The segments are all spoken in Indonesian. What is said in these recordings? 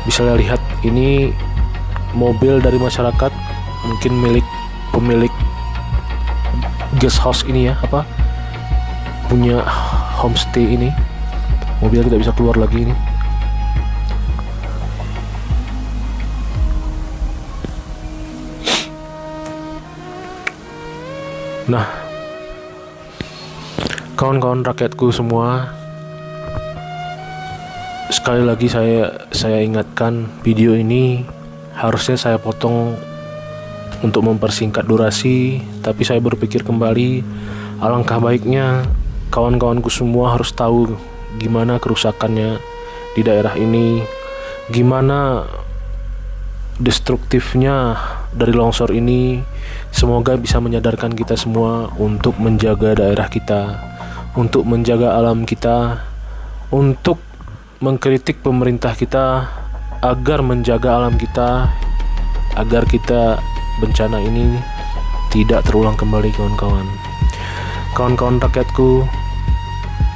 Bisa lihat ini mobil dari masyarakat, mungkin milik pemilik guest house ini ya, punya homestay ini. Mobil tidak bisa keluar lagi ini. Nah, kawan-kawan rakyatku semua, sekali lagi saya ingatkan, video ini harusnya saya potong untuk mempersingkat durasi, tapi saya berpikir kembali, alangkah baiknya kawan-kawanku semua harus tahu gimana kerusakannya di daerah ini, gimana destruktifnya dari longsor ini. Semoga bisa menyadarkan kita semua untuk menjaga daerah kita, untuk menjaga alam kita, untuk mengkritik pemerintah kita agar menjaga alam kita, agar kita bencana ini tidak terulang kembali. Kawan-kawan rakyatku,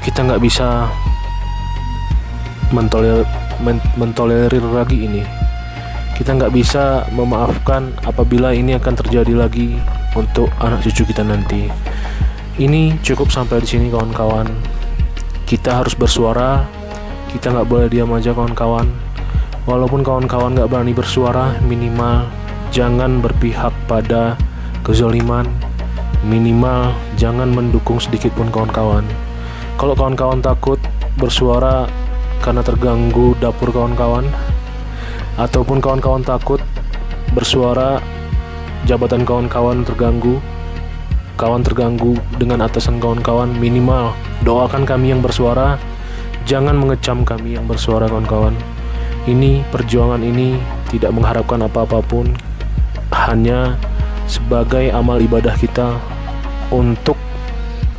kita nggak bisa mentolerir lagi ini. Kita nggak bisa memaafkan apabila ini akan terjadi lagi untuk anak cucu kita nanti. Ini cukup sampai di sini kawan-kawan. Kita harus bersuara. Kita nggak boleh diam aja kawan-kawan. Walaupun kawan-kawan nggak berani bersuara, minimal jangan berpihak pada kezaliman. Minimal jangan mendukung sedikit pun kawan-kawan. Kalau kawan-kawan takut bersuara karena terganggu dapur kawan-kawan, ataupun kawan-kawan takut bersuara jabatan kawan-kawan terganggu, kawan terganggu dengan atasan kawan-kawan, minimal doakan kami yang bersuara, jangan mengecam kami yang bersuara kawan-kawan. Ini perjuangan ini tidak mengharapkan apa-apapun, hanya sebagai amal ibadah kita untuk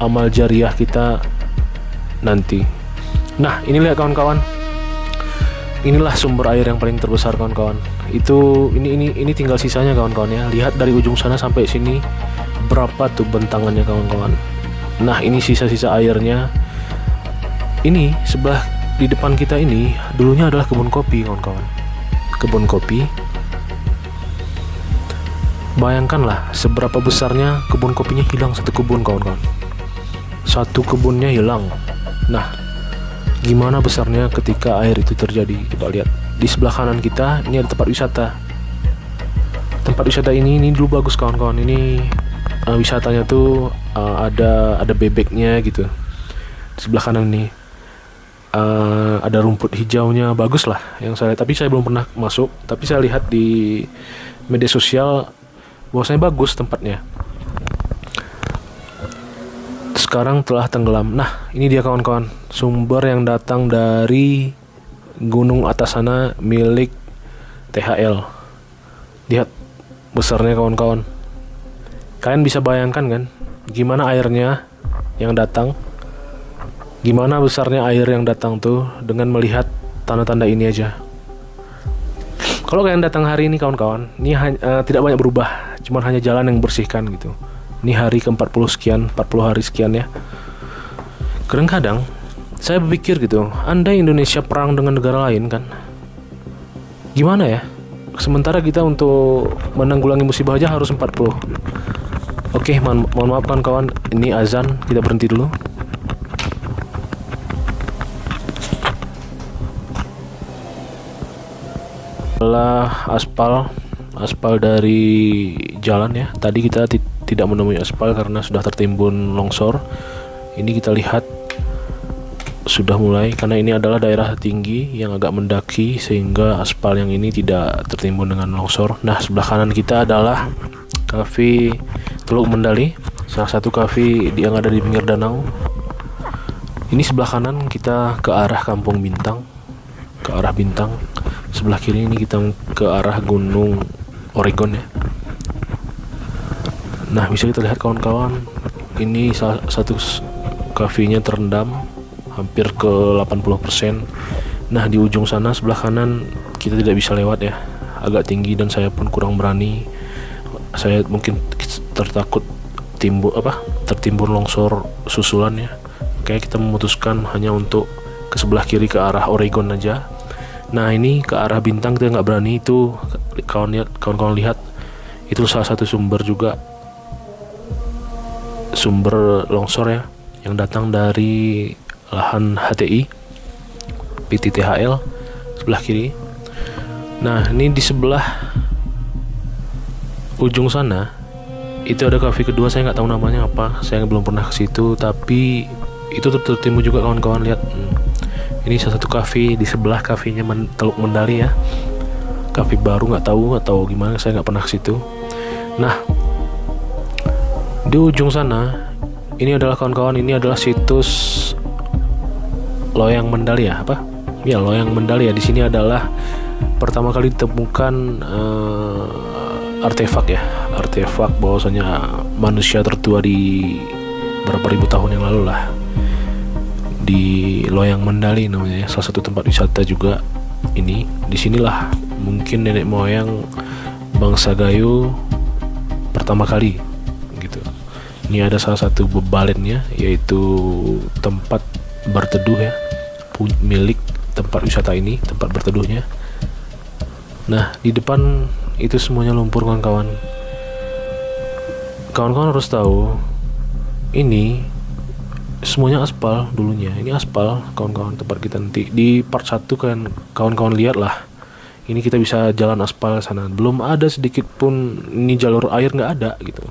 amal jariah kita nanti. Nah, ini lihat kawan-kawan. Inilah sumber air yang paling terbesar kawan-kawan. Ini tinggal sisanya kawan-kawan ya. Lihat dari ujung sana sampai sini berapa tuh bentangannya kawan-kawan. Nah, ini sisa-sisa airnya. Ini sebelah di depan kita ini dulunya adalah kebun kopi kawan-kawan. Kebun kopi. Bayangkanlah seberapa besarnya kebun kopinya hilang, satu kebun kawan-kawan. Satu kebunnya hilang. Nah, gimana besarnya ketika air itu terjadi? Coba lihat di sebelah kanan kita, ini ada tempat wisata. Tempat wisata ini dulu bagus kawan-kawan. Ini wisatanya tuh ada bebeknya gitu. Di sebelah kanan nih ada rumput hijaunya, bagus lah yang saya lihat. Tapi saya belum pernah masuk. Tapi saya lihat di media sosial bahwasanya bagus tempatnya. Sekarang telah tenggelam. Nah, ini dia kawan-kawan, sumber yang datang dari gunung atas sana milik THL. Lihat besarnya kawan-kawan. Kalian bisa bayangkan kan gimana airnya yang datang, gimana besarnya air yang datang tuh dengan melihat tanda-tanda ini aja. Kalau kalian datang hari ini kawan-kawan, ini tidak banyak berubah, cuman hanya jalan yang bersihkan gitu. Ini hari ke-40 sekian, 40 hari sekian ya. Kadang-kadang saya berpikir gitu, andai Indonesia perang dengan negara lain kan, gimana ya? Sementara kita untuk menanggulangi musibah aja harus 40. Oke, mohon maaf kawan, ini azan, kita berhenti dulu. Adalah aspal dari jalan ya. Tadi kita tidak menemui aspal karena sudah tertimbun longsor. Ini kita lihat sudah mulai, karena ini adalah daerah tinggi yang agak mendaki sehingga aspal yang ini tidak tertimbun dengan longsor. Nah, sebelah kanan kita adalah Cafe Teluk Mendali, salah satu cafe yang ada di pinggir danau. Ini sebelah kanan kita ke arah Kampung Bintang, ke arah Bintang. Sebelah kiri ini kita ke arah Gunung Oregon ya. Nah, bisa kita lihat kawan-kawan, ini salah satu kafenya terendam hampir ke 80%. Nah, di ujung sana sebelah kanan kita tidak bisa lewat ya, agak tinggi dan saya pun kurang berani. Saya mungkin tertakut tertimbun longsor susulan ya. Kayak kita memutuskan hanya untuk ke sebelah kiri ke arah Oregon aja. Nah ini ke arah bintang kita nggak berani, itu kawan-kawan lihat itu salah satu sumber juga, sumber longsor ya, yang datang dari lahan HTI PTTHL sebelah kiri. Nah ini di sebelah ujung sana itu ada kafe kedua, saya nggak tahu namanya apa, saya belum pernah ke situ, tapi itu tertimbun juga kawan-kawan lihat. Ini salah satu kafe di sebelah kafenya Teluk Mendali ya, kafe baru, nggak tahu atau gimana, saya nggak pernah ke situ. Nah di ujung sana ini adalah kawan-kawan, ini adalah situs Loyang Mendali ya, apa ya, Loyang Mendali ya. Di sini adalah pertama kali ditemukan artefak bahwasanya manusia tertua di berapa ribu tahun yang lalu lah, di Loyang Mendali namanya ya, salah satu tempat wisata juga. Ini disinilah mungkin nenek moyang bangsa Gayo pertama kali gitu. Ini ada salah satu bebalennya, yaitu tempat berteduh ya, milik tempat wisata ini, tempat berteduhnya. Nah di depan itu semuanya lumpur kawan-kawan. Kawan-kawan harus tahu ini semuanya aspal dulunya. Ini aspal kawan-kawan, tempat kita nanti di part 1 kan kawan-kawan lihat lah. Ini kita bisa jalan aspal sana, belum ada sedikit pun ini jalur air, nggak ada gitu.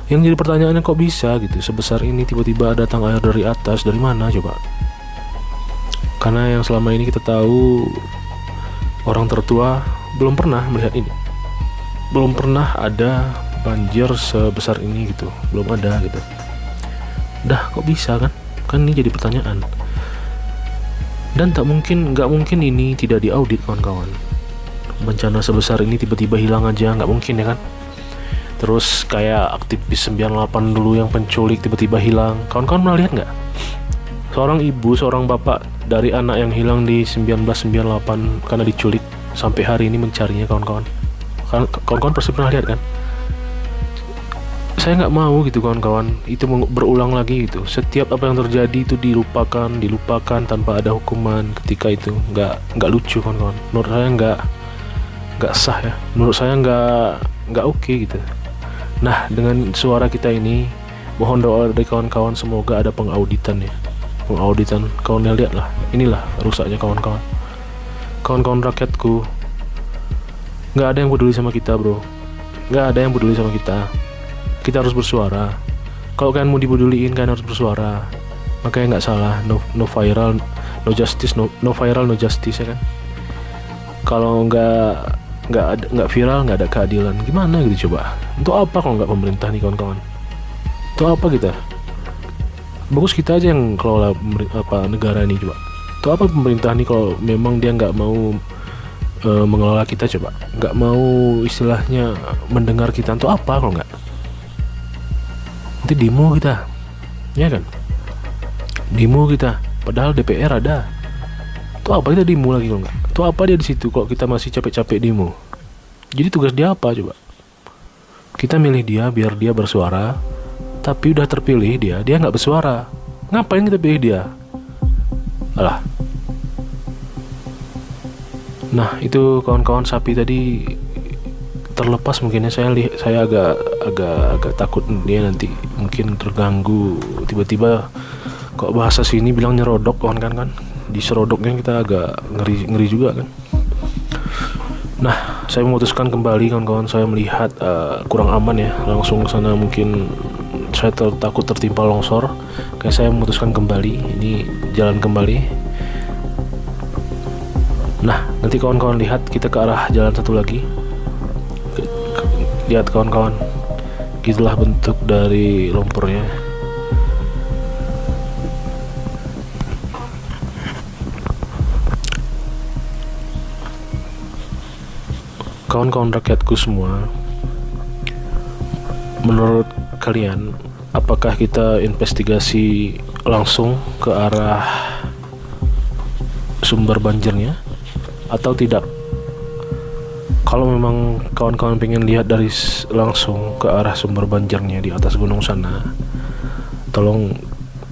Yang jadi pertanyaannya kok bisa gitu sebesar ini tiba-tiba datang air dari atas, dari mana coba? Karena yang selama ini kita tahu orang tertua belum pernah melihat ini, belum pernah ada banjir sebesar ini gitu, belum ada gitu. Dah kok bisa kan ini jadi pertanyaan. Dan nggak mungkin ini tidak diaudit kawan-kawan. Bencana sebesar ini tiba-tiba hilang aja, nggak mungkin ya kan. Terus kayak aktivis 98 dulu yang penculik tiba-tiba hilang, kawan-kawan pernah lihat nggak? Seorang ibu, seorang bapak dari anak yang hilang di 1998 karena diculik, sampai hari ini mencarinya kawan-kawan. Kawan-kawan pasti pernah lihat kan? Saya nggak mau gitu kawan-kawan itu berulang lagi gitu. Setiap apa yang terjadi itu dilupakan tanpa ada hukuman. Ketika itu nggak lucu kawan-kawan. Menurut saya nggak sah ya. Menurut saya nggak oke gitu. Nah dengan suara kita ini, mohon doa dari kawan-kawan semoga ada pengauditan ya. Pengauditan, kawan lihat lah. Inilah rusaknya kawan-kawan. Kawan-kawan rakyatku, nggak ada yang peduli sama kita bro. Nggak ada yang peduli sama kita. Kita harus bersuara. Kalau kalian mau dipeduliin, kalian harus bersuara. Makanya nggak salah, no viral, no justice, no viral, no justice ya kan. Kalau nggak viral, nggak ada keadilan. Gimana gitu coba? Untuk apa kalau nggak pemerintah nih kawan-kawan? Untuk apa kita? Bagus kita aja yang kelola negara ini coba. Untuk apa pemerintah nih kalau memang dia nggak mau mengelola kita coba? Nggak mau istilahnya mendengar kita. Untuk apa kalau nggak? Nanti demo kita, ya kan? Demo kita, padahal DPR ada. Tuh apa kita demo lagi kalau nggak? Tuh apa dia di situ? Kok kita masih capek-capek demo? Jadi tugas dia apa coba? Kita milih dia biar dia bersuara, tapi udah terpilih dia nggak bersuara. Ngapain kita pilih dia? Alah. Nah itu kawan-kawan sapi tadi terlepas mungkin ya, saya agak takut dia nanti mungkin terganggu tiba-tiba kok bahasa sini bilang nyerodok kan di serodoknya kita agak ngeri juga kan. Nah saya memutuskan kembali kawan-kawan, saya melihat kurang aman ya langsung ke sana, mungkin saya takut tertimpa longsor, kayak saya memutuskan kembali, ini jalan kembali. Nah nanti kawan-kawan lihat kita ke arah jalan satu lagi. Lihat kawan-kawan, gitulah bentuk dari lumpurnya. Kawan-kawan rakyatku semua, menurut kalian apakah kita investigasi langsung ke arah sumber banjirnya atau tidak? Kalau memang kawan-kawan pengen lihat dari langsung ke arah sumber banjirnya di atas gunung sana, tolong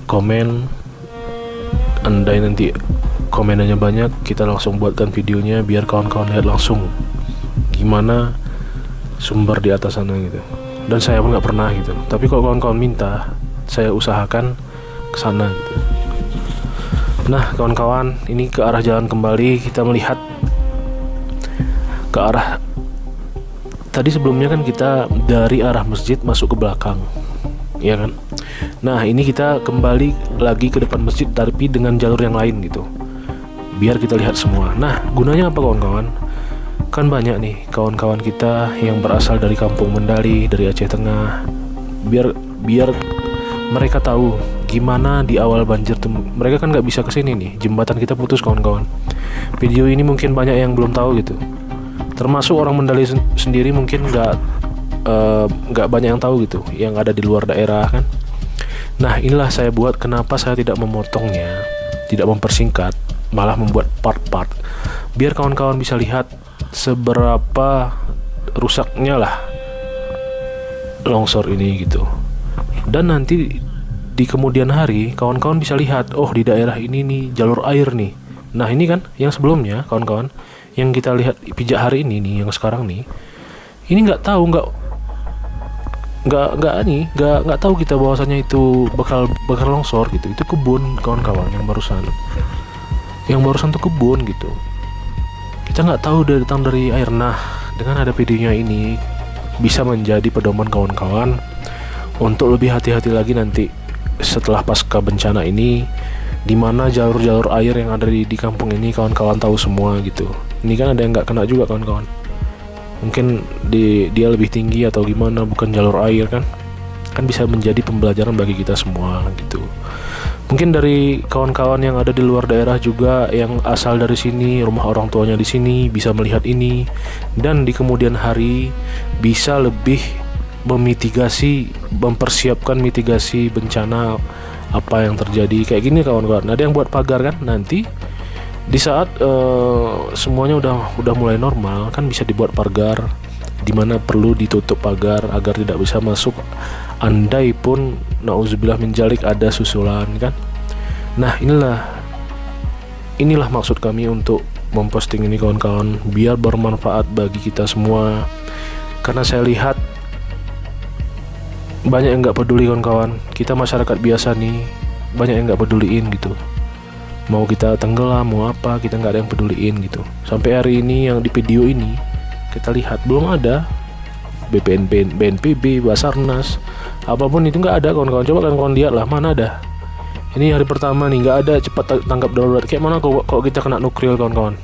komen. Andai nanti komenannya banyak, kita langsung buatkan videonya biar kawan-kawan lihat langsung gimana sumber di atas sana gitu. Dan saya pun nggak pernah gitu, tapi kalau kawan-kawan minta, saya usahakan ke sana gitu. Nah kawan-kawan, ini ke arah jalan kembali, kita melihat ke arah tadi sebelumnya kan kita dari arah masjid masuk ke belakang, ya kan. Nah ini kita kembali lagi ke depan masjid tapi dengan jalur yang lain gitu, biar kita lihat semua. Nah gunanya apa kawan-kawan? Kan banyak nih kawan-kawan kita yang berasal dari kampung Mendali, dari Aceh Tengah, biar mereka tahu gimana di awal banjir tuh. Mereka kan nggak bisa kesini nih, jembatan kita putus kawan-kawan. Video ini mungkin banyak yang belum tahu gitu, termasuk orang Mendali sendiri mungkin nggak banyak yang tahu gitu, yang ada di luar daerah kan. Nah inilah saya buat, kenapa saya tidak memotongnya, tidak mempersingkat, malah membuat part-part, biar kawan-kawan bisa lihat seberapa rusaknya lah longsor ini gitu. Dan nanti di kemudian hari kawan-kawan bisa lihat, oh di daerah ini nih jalur air nih. Nah ini kan yang sebelumnya kawan-kawan, yang kita lihat pijak hari ini nih, yang sekarang nih, ini nggak tahu kita bahwasannya itu bakal longsor gitu. Itu kebun kawan-kawan, yang barusan tuh kebun gitu. Kita nggak tahu datang dari air. Nah dengan ada videonya ini bisa menjadi pedoman kawan-kawan untuk lebih hati-hati lagi nanti setelah pasca bencana ini, dimana jalur-jalur air yang ada di kampung ini kawan-kawan tahu semua gitu. Ini kan ada yang nggak kena juga kawan-kawan, mungkin dia lebih tinggi atau gimana, bukan jalur air kan bisa menjadi pembelajaran bagi kita semua gitu. Mungkin dari kawan-kawan yang ada di luar daerah juga, yang asal dari sini, rumah orang tuanya di sini, bisa melihat ini, dan di kemudian hari bisa lebih mempersiapkan mitigasi bencana apa yang terjadi kayak gini kawan-kawan. Ada yang buat pagar kan, nanti di saat semuanya udah mulai normal kan bisa dibuat pagar, dimana perlu ditutup pagar agar tidak bisa masuk, andai pun nauzubillah menjalik ada susulan kan. Nah inilah maksud kami untuk memposting ini kawan-kawan, biar bermanfaat bagi kita semua. Karena saya lihat banyak yang nggak peduli kawan-kawan, kita masyarakat biasa nih banyak yang nggak peduliin gitu. Mau kita tenggelam mau apa, kita nggak ada yang peduliin gitu. Sampai hari ini yang di video ini kita lihat belum ada BNPB, Basarnas, apapun itu nggak ada kawan-kawan. Coba kawan-kawan lihat lah, mana ada. Ini hari pertama nih nggak ada cepat tanggap darurat. Kayak mana kok kita kena nuklir kawan-kawan,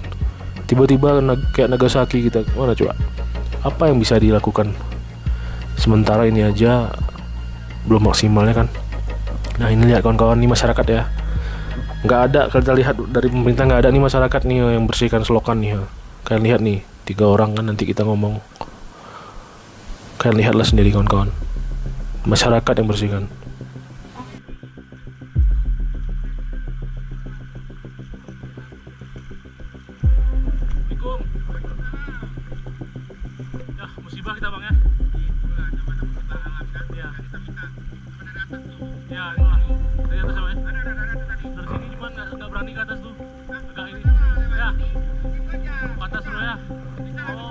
tiba-tiba kayak Nagasaki kita, mana coba? Apa yang bisa dilakukan? Sementara ini aja belum maksimalnya kan. Nah ini lihat kawan-kawan, nih masyarakat ya, nggak ada, kita lihat dari pemerintah nggak ada nih masyarakat nih yang bersihkan selokan nih. Kalian lihat nih 3 orang kan, nanti kita ngomong, kalian lihatlah sendiri kawan-kawan, masyarakat yang bersihkan. Ya musibah kita bang ya. Ya, inilah dari atas sama ya. Dari sini cuman nggak berani ke atas tuh. Agak ini. Ya. Ke atas dulu ya. Oh.